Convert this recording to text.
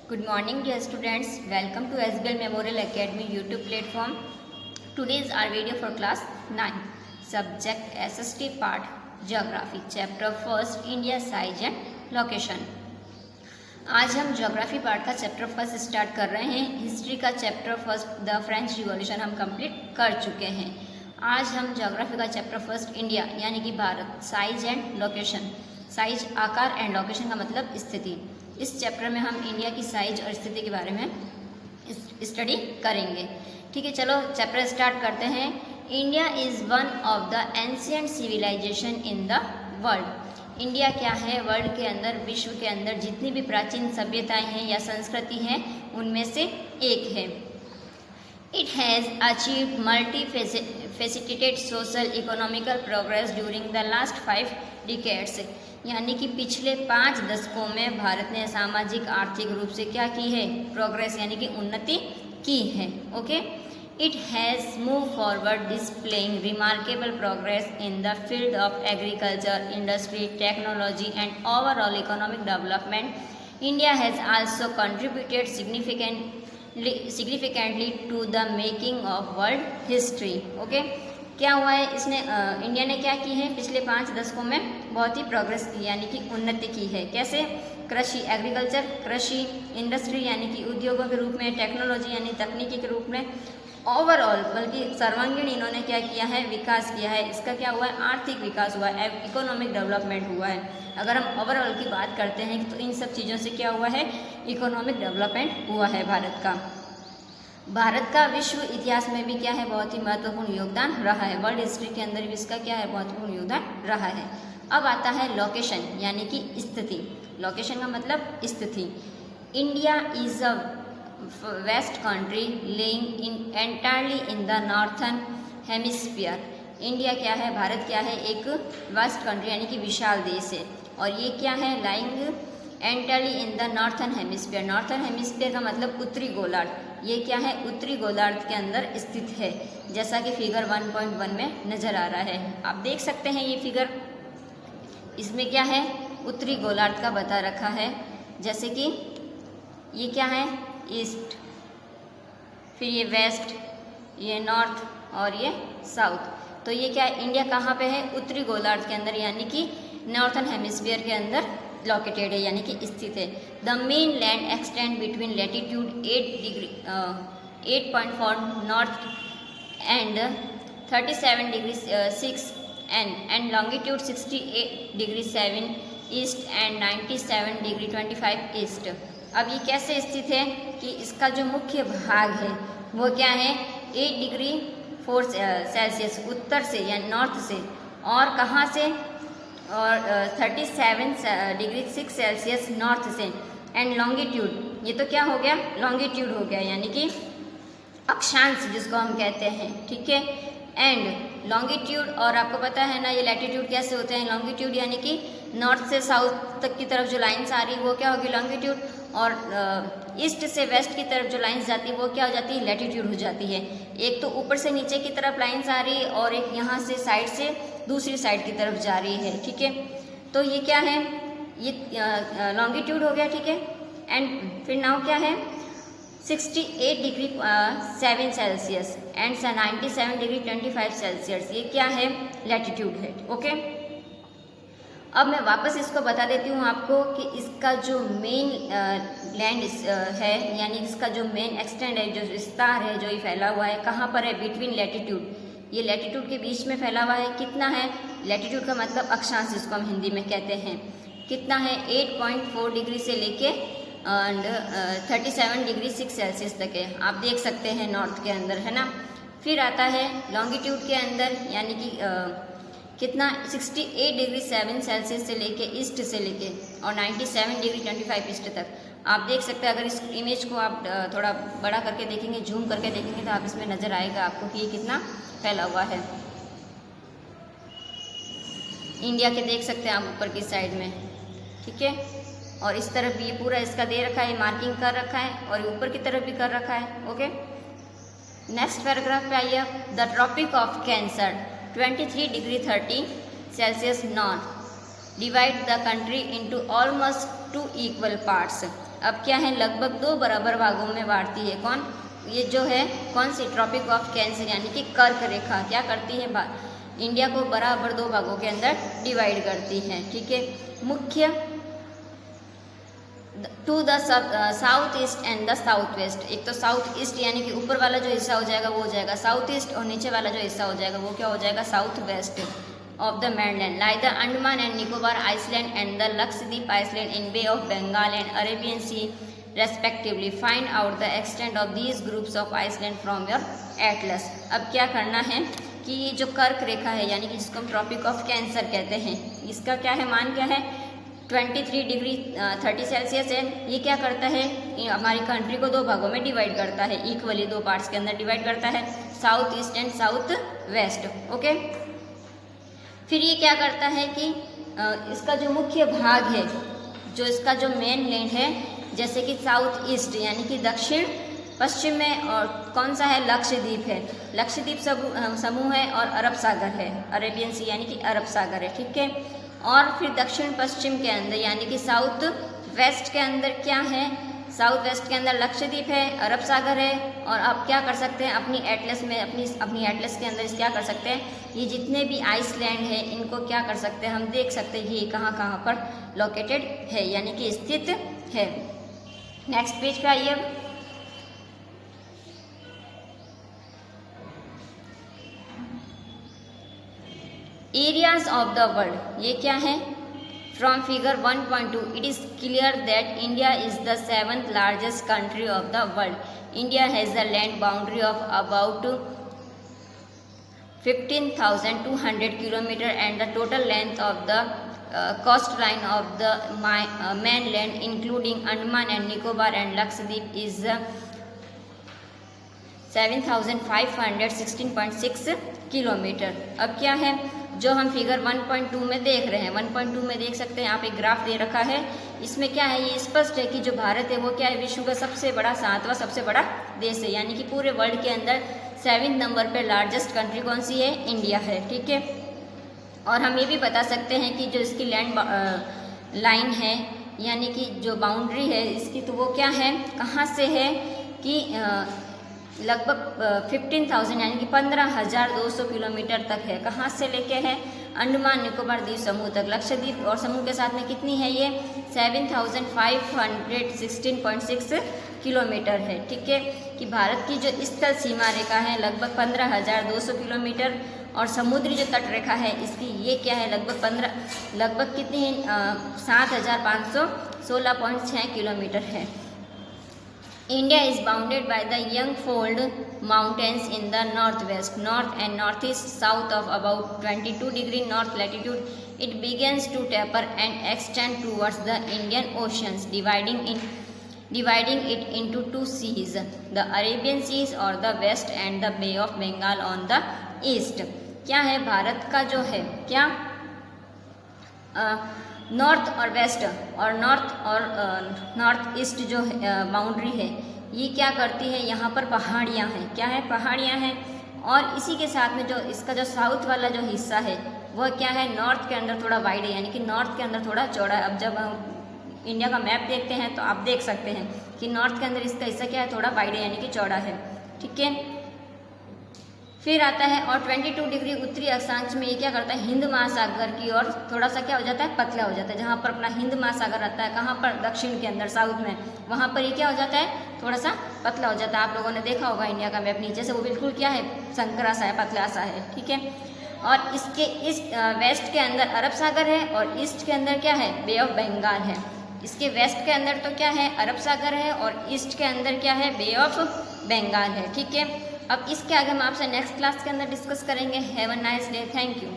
Good morning, dear students. Welcome to SBL Memorial Academy YouTube platform. Today is our video for class 9. Subject SST Part Geography. Chapter 1st India Size and Location. आज हम geography part का chapter first start कर रहे हैं. History का chapter first the French revolution हम complete कर चुके हैं. आज हम ज्योग्राफी का चैप्टर फर्स्ट इंडिया यानी कि Bharat, size and location. Size आकार एंड लोकेशन का मतलब स्थिति. इस चैप्टर में हम इंडिया की साइज और स्थिति के बारे में स्टडी करेंगे. ठीक है, चलो चैप्टर स्टार्ट करते हैं. India is one of the ancient civilization in the world. India क्या है? वर्ल्ड के अंदर, विश्व के अंदर जितनी भी प्राचीन सभ्यताएं हैं या संस्कृति हैं उनमें से एक है. It has achieved multi faceted social economical progress during the last 5 decades. यानी कि पिछले 5 दशकों में भारत ने सामाजिक आर्थिक रूप से क्या की है? प्रोग्रेस यानी कि उन्नति की है. Okay. It has move forward displaying remarkable progress in the field of agriculture, industry, technology and overall economic development. India has also contributed significantly to the making of world history. Okay. क्या हुआ है? इसने India ने क्या की है? पिछले 5 दशकों में बहुत ही प्रोग्रेस की यानी कि उन्नति की है. कैसे? कृषि, एग्रीकल्चर, कृषि, इंडस्ट्री यानी कि उद्योगों के रूप में, टेक्नोलॉजी यानी तकनीकी के रूप में, ओवरऑल बल्कि सर्वांगीण इन्होंने क्या किया है? विकास किया है. इसका क्या हुआ है? आर्थिक विकास हुआ है, इकोनॉमिक डेवलपमेंट हुआ है. अगर हम ओवरऑल की बात करते हैं तो इन सब चीज़ों से क्या हुआ है? इकोनॉमिक डेवलपमेंट हुआ है भारत का. भारत का विश्व इतिहास में भी क्या है? बहुत ही महत्वपूर्ण योगदान रहा है. वर्ल्ड हिस्ट्री के अंदर भी इसका क्या है? महत्वपूर्ण योगदान रहा है. अब आता है लोकेशन यानी कि स्थिति. लोकेशन का मतलब स्थिति. India is a west country lying in entirely in the northern hemisphere. India क्या है? भारत क्या है? एक वेस्ट कंट्री यानी कि विशाल देश है. और ये क्या है? Lying entirely in the northern hemisphere. Northern hemisphere का मतलब उत्तरी गोलार्ध. ये क्या है? उत्तरी गोलार्ध के अंदर स्थित है, जैसा कि फिगर 1.1 में नज़र आ रहा है. आप देख सकते हैं ये फिगर. इसमें क्या है? उत्तरी गोलार्ध का बता रखा है. जैसे कि ये क्या है? ईस्ट, फिर ये वेस्ट, ये नॉर्थ और ये साउथ. तो ये क्या है? इंडिया कहाँ पे है? उत्तरी गोलार्ध के अंदर यानी कि नॉर्थर्न हेमिस्फीयर के अंदर लोकेटेड है यानी कि स्थित है. The main land extend between latitude 8.4 north and 37 degree 6 and longitude 68 degree 7 east and 97 degree 25 east. अब ये कैसे स्थित है कि इसका जो मुख्य भाग है वो क्या है? 8 डिग्री 4 सेल्सियस उत्तर से या नॉर्थ से, और कहाँ से? और 37 डिग्री 6 सेल्सियस नॉर्थ से. एंड लॉन्गिट्यूड, ये तो क्या हो गया? लॉन्गिट्यूड हो गया यानी कि अक्षांश जिसको हम कहते हैं. ठीक है. एंड लॉन्गिट्यूड, और आपको पता है ना ये लैटिट्यूड कैसे होते हैं? लॉन्गिट्यूड यानी कि नॉर्थ से साउथ तक की तरफ जो लाइन्स आ रही है वो क्या होगी? लॉन्गिट्यूड. और ईस्ट से वेस्ट की तरफ जो लाइन्स जाती है वो क्या हो जाती है? लैटिट्यूड हो जाती है. एक तो ऊपर से नीचे की तरफ लाइन्स आ रही है और एक यहाँ से साइड से दूसरी साइड की तरफ जा रही है. ठीक है. तो ये क्या है? ये लॉन्गिट्यूड हो गया. ठीक है. एंड फिर नाउ क्या है? 68 degree 7 Celsius and 97 degree 25 Celsius. ये क्या है? लैटिट्यूड है. ओके. अब मैं वापस इसको बता देती हूँ आपको कि इसका जो मेन लैंड है यानी इसका जो मेन एक्सटेंड है, जो विस्तार है, जो ये फैला हुआ है, कहाँ पर है? Between latitude. ये लैटिट्यूड के बीच में फैला हुआ है. कितना है? लैटिट्यूड का मतलब अक्षांश जिसको हम हिंदी में कहते हैं. कितना है? 8.4 डिग्री से लेके एंड 37 डिग्री 6 सेल्सियस तक है. आप देख सकते हैं नॉर्थ के अंदर, है ना. फिर आता है लॉन्गिट्यूड के अंदर यानी कि कितना? 68 डिग्री 7 सेल्सियस से लेके ईस्ट से लेके और 97 डिग्री 25 ईस्ट तक. आप देख सकते हैं. अगर इस इमेज को आप थोड़ा बड़ा करके देखेंगे, जूम करके देखेंगे तो आप इसमें नज़र आएगा आपको कि ये कितना फैला हुआ है. इंडिया के देख सकते हैं आप ऊपर की साइड में. ठीक है. और इस तरफ भी ये पूरा इसका दे रखा है, मार्किंग कर रखा है, और ऊपर की तरफ भी कर रखा है. ओके. नेक्स्ट पैराग्राफ पे आइए. The Tropic of Cancer 23 degree 30 Celsius north divide the country into almost 2 equal parts. अब क्या है, लगभग 2 बराबर भागों में बांटती है। कौन, ये जो है कौन सी, ट्रॉपिक ऑफ कैंसर यानी कि कर्क रेखा क्या करती है, इंडिया को बराबर 2 भागों के अंदर डिवाइड करती है। ठीक है, मुख्य to the south east and the south west. एक तो साउथ ईस्ट यानी कि ऊपर वाला जो हिस्सा हो जाएगा वो हो जाएगा साउथ ईस्ट, और नीचे वाला जो हिस्सा हो जाएगा वो क्या हो जाएगा, south west of the mainland lie the Andaman and Nicobar Island and the Lakshadweep Island in Bay of Bengal and Arabian Sea respectively. Find out the extent of these groups of island from your atlas. अब क्या करना है कि ये जो कर्क रेखा है यानी कि जिसको हम ट्रॉपिक ऑफ कैंसर कहते हैं, इसका क्या है, मान क्या है 23 डिग्री 30 सेल्सियस है। ये क्या करता है, हमारी कंट्री को 2 भागों में डिवाइड करता है, इक्वली 2 पार्ट्स के अंदर डिवाइड करता है, south east and south west. Okay, फिर ये क्या करता है कि इसका जो मुख्य भाग है, जो इसका जो मेन लैंड है, जैसे कि साउथ ईस्ट यानी कि दक्षिण पश्चिम में, और कौन सा है, लक्षद्वीप है, लक्षद्वीप समूह है, और अरब सागर है, अरेबियन सी यानी कि अरब सागर है। ठीक है, और फिर दक्षिण पश्चिम के अंदर यानी कि साउथ वेस्ट के अंदर क्या है, साउथ वेस्ट के अंदर लक्षद्वीप है, अरब सागर है। और आप क्या कर सकते हैं, अपनी एटलस में अपनी एटलस के अंदर क्या कर सकते हैं, ये जितने भी आइसलैंड है इनको क्या कर सकते हैं, हम देख सकते हैं ये कहाँ कहाँ पर लोकेटेड है यानी कि स्थित है। नेक्स्ट पेज पे आइए। एरियाज ऑफ द वर्ल्ड, ये क्या है, from figure 1.2 it is clear that India is the 7th largest country of the world. India has the land boundary of about 15,200 kilometre and the total length of the coast line of the mainland including Andaman and Nicobar and Lakshadweep is 7,516.6 kilometre. अब क्या है, जो हम figure 1.2 में देख रहे हैं, 1.2 में देख सकते हैं, आप एक ग्राफ दे रखा है, इसमें क्या है, ये स्पष्ट है कि जो भारत है वो क्या है, विश्व का सबसे बड़ा 7वां सबसे बड़ा देश है, यानी कि पूरे वर्ल्ड के अंदर 7वें नंबर पे लार्जेस्ट कंट्री कौन सी है, इंडिया है। ठीक है, और हम ये भी बता सकते हैं कि जो इसकी लैंड लाइन है यानी कि जो बाउंड्री है इसकी, तो वो क्या है, कहाँ से है कि लगभग 15,000 यानी कि 15,200 किलोमीटर तक है। कहाँ से लेके है, अंडमान निकोबार द्वीप समूह तक, लक्षद्वीप और समूह के साथ में कितनी है ये 7,516.6 किलोमीटर है। ठीक है, कि भारत की जो स्थल सीमा रेखा है लगभग 15,200 किलोमीटर, और समुद्री जो तट रेखा है इसकी ये क्या है, लगभग कितनी है 7,516.6 किलोमीटर है। India is bounded by the Yangfold Mountains in the northwest, north and northeast, south of about 22 degree north latitude. It begins to taper and extend towards the Indian Oceans, dividing it into 2 seas, the Arabian Seas or the west and the Bay of Bengal on the east. क्या है, भारत का जो है क्या north और waste और north east जो boundary है ये क्या करती है, यहाँ पर पहाड़ियाँ हैं, क्या है, पहाड़ियाँ हैं, और इसी के साथ में जो इसका जो साउथ वाला जो हिस्सा है वह क्या है, नॉर्थ के अंदर थोड़ा वाइड है, यानी कि नॉर्थ के अंदर थोड़ा चौड़ा है। अब जब हम इंडिया का मैप देखते हैं तो आप देख सकते हैं कि नॉर्थ के अंदर इसका हिस्सा क्या है, थोड़ा वाइड है यानी कि चौड़ा है। ठीक है, फिर आता है और 22 डिग्री उत्तरी अक्षांश में ये क्या करता है, हिंद महासागर की ओर थोड़ा सा क्या हो जाता है, पतला हो जाता है। जहाँ पर अपना हिंद महासागर आता है, कहाँ पर, दक्षिण के अंदर साउथ में, वहाँ पर ये क्या हो जाता है, थोड़ा सा पतला हो जाता है। आप लोगों ने देखा होगा इंडिया का मैप, नीचे से वो बिल्कुल क्या है, संकरा सा है, पतला सा है। ठीक है, और इसके वेस्ट के अंदर अरब सागर है और ईस्ट के अंदर क्या है, बे ऑफ बंगाल है। इसके वेस्ट के अंदर तो क्या है, अरब सागर है, और ईस्ट के अंदर क्या है, बे ऑफ बंगाल है। ठीक है, अब इसके आगे हम आपसे नेक्स्ट क्लास के अंदर डिस्कस करेंगे। Have a nice day, thank you.